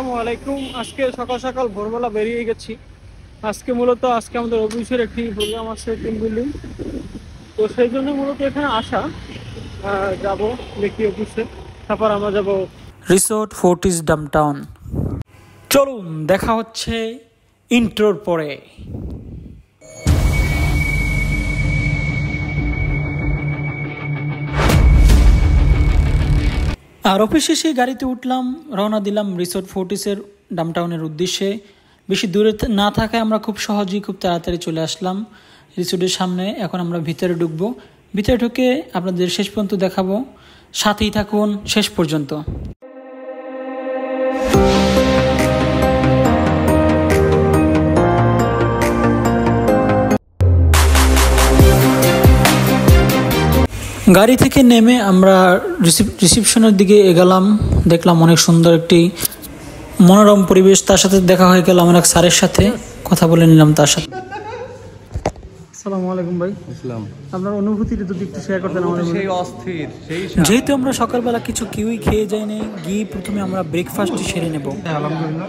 আসসালামু আলাইকুম। আজকে সকাল সকাল ভোরবেলা বেরিয়ে গেছি। আজকে আমাদের অফিসের একটি প্রোগ্রাম আছে, টিম বিল্ডিং। তো সেই জন্য মূলত এখানে আসা। যাব দেখি অফিসে, তারপর আমরা যাব রিসোর্ট ফোর্টিস ডাউনটাউন। চলুন দেখা হচ্ছে ইন্ট্রোর পরে। আর অফিস শেষে গাড়িতে উঠলাম, রওনা দিলাম রিসোর্ট ফোর্টিসের ডাউনটাউনের উদ্দেশ্যে। বেশি দূরে না থাকায় আমরা খুব সহজেই খুব তাড়াতাড়ি চলে আসলাম রিসোর্টের সামনে। এখন আমরা ভিতরে ঢুকবো। ভিতরে ঢুকে আপনাদের শেষ পর্যন্ত দেখাবো, সাথেই থাকুন শেষ পর্যন্ত। গাড়ি থেকে নেমে আমরা রিসেপশনের দিকে এগোলাম। দেখলাম অনেক সুন্দর একটি মনোরম পরিবেশ। তার সাথে দেখা হয়ে গেল আমার এক স্যারের সাথে, কথা বলে নিলাম তার সাথে। আসসালামু আলাইকুম ভাই। আসসালাম। আপনার অনুভূতিটা যদি একটু শেয়ার করতেন আমাদের। সেই অস্থির, যেহেতু আমরা সকালবেলা কিছু কেউই খেয়ে যাইনি, গিয়ে প্রথমে আমরা ব্রেকফাস্টটি সেরে নেব। আলহামদুলিল্লাহ,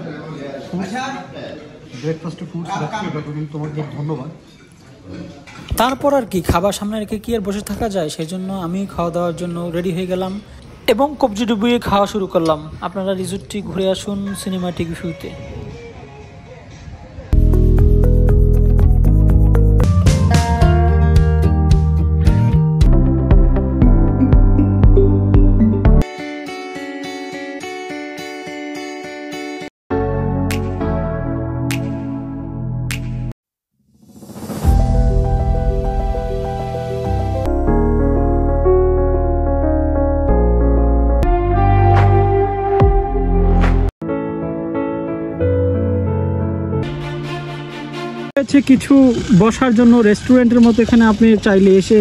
ব্রেকফাস্টে ফুড তোমাকে ধন্যবাদ। তারপর আর কি, খাবার সামনে রেখে কি আর বসে থাকা যায়, সেই জন্য আমি খাওয়া দাওয়ার জন্য রেডি হয়ে গেলাম এবং কবজি ডুবিয়ে খাওয়া শুরু করলাম। আপনারা রিসোর্টটি ঘুরে আসুন সিনেমাটিক ভিউতে। কিছু বসার জন্য রেস্টুরেন্টের মতো, এখানে আপনি চাইলে এসে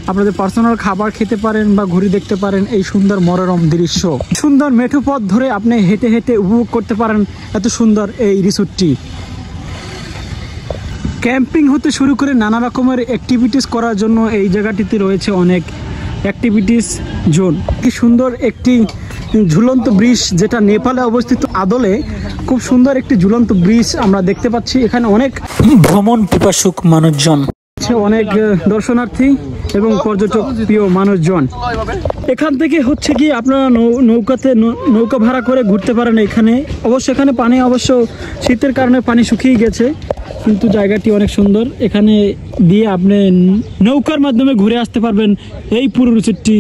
আপনাদের পার্সোনাল খাবার খেতে পারেন বা ঘুরে দেখতে পারেন এই সুন্দর মনোরম দৃশ্য। সুন্দর মেঠো পথ ধরে আপনি হেঁটে হেঁটে উপভোগ করতে পারেন এত সুন্দর এই রিসোর্টটি। ক্যাম্পিং হতে শুরু করে নানা রকমের অ্যাক্টিভিটিস করার জন্য এই জায়গাটিতে রয়েছে অনেক অ্যাক্টিভিটিস জোন। কি সুন্দর একটি ঝুলন্ত ব্রিজ, যেটা নেপালে অবস্থিত আদলে খুব সুন্দর একটি ঝুলন্ত ব্রিজ আমরা দেখতে পাচ্ছি। এখানে অনেক ভ্রমণ পিপাসুক মানুষজন, অনেক দর্শনার্থী এবং পর্যটক প্রিয় মানুষজন। এখান থেকে হচ্ছে কি আপনারা নৌকা ভাড়া করে ঘুরতে পারেন এখানে। এখানে পানি অবশ্য শীতের কারণে পানি শুকিয়ে গেছে, কিন্তু জায়গাটি অনেক সুন্দর। এখানে দিয়ে আপনি নৌকার মাধ্যমে ঘুরে আসতে পারবেন এই পুরো রিসোর্টটি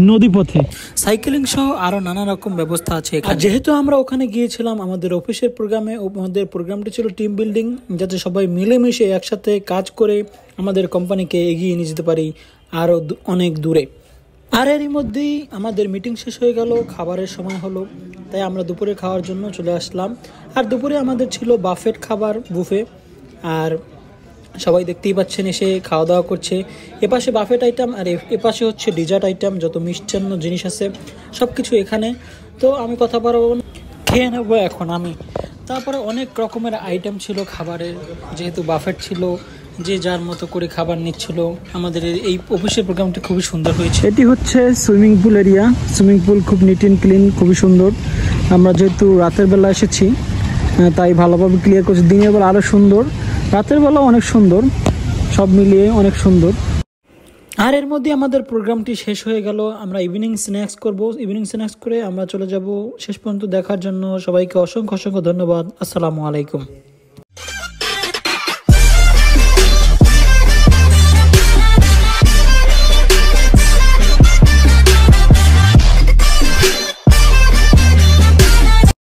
নদী পথে। সাইকেলিং সহ আরো নানা রকম ব্যবস্থা আছে। যেহেতু আমরা ওখানে গিয়েছিলাম আমাদের অফিসের প্রোগ্রামে, আমাদের প্রোগ্রামটি ছিল টিম বিল্ডিং, যাতে সবাই মিলেমিশে একসাথে কাজ করে আমাদের কোম্পানিকে এগিয়ে নিয়ে যেতে পারি আরো অনেক দূরে। আর এরই মধ্যেই আমাদের মিটিং শেষ হয়ে গেল, খাবারের সময় হলো, তাই আমরা দুপুরে খাওয়ার জন্য চলে আসলাম। আর দুপুরে আমাদের ছিল বাফেট খাবার, বুফে। আর সবাই দেখতেই পাচ্ছেন এসে খাওয়া দাওয়া করছে। এপাশে বাফেট আইটেম আর এপাশে হচ্ছে ডিজার্ট আইটেম, যত মিষ্টান্ন জিনিস আছে সব কিছু এখানে। তো আমি কথা বলবো, খেয়ে নেবো এখন আমি। তারপরে অনেক রকমের আইটেম ছিল খাবারের, যেহেতু বাফেট ছিল, যে যার মতো করে খাবার নিচ্ছিল। আমাদের এই অফিসের প্রোগ্রামটি খুবই সুন্দর হয়েছে। এটি হচ্ছে swimming pool area. Swimming pool খুব নিট অ্যান্ড ক্লিন, খুবই সুন্দর। আমরা যেহেতু রাতের বেলা এসেছি তাই ভালোভাবে ক্লিয়ার করছি। দিনের বেলা আরও সুন্দর, রাতের বেলা অনেক সুন্দর, সব মিলিয়ে অনেক সুন্দর। আর এর মধ্যে আমাদের প্রোগ্রামটি শেষ হয়ে গেল। আমরা ইভিনিং স্ন্যাক্স করব। ইভিনিং স্ন্যাক্স করে আমরা চলে যাব শেষ পর্যন্ত দেখার জন্য। সবাইকে অসংখ্য অসংখ্য ধন্যবাদ। আসসালামু আলাইকুম।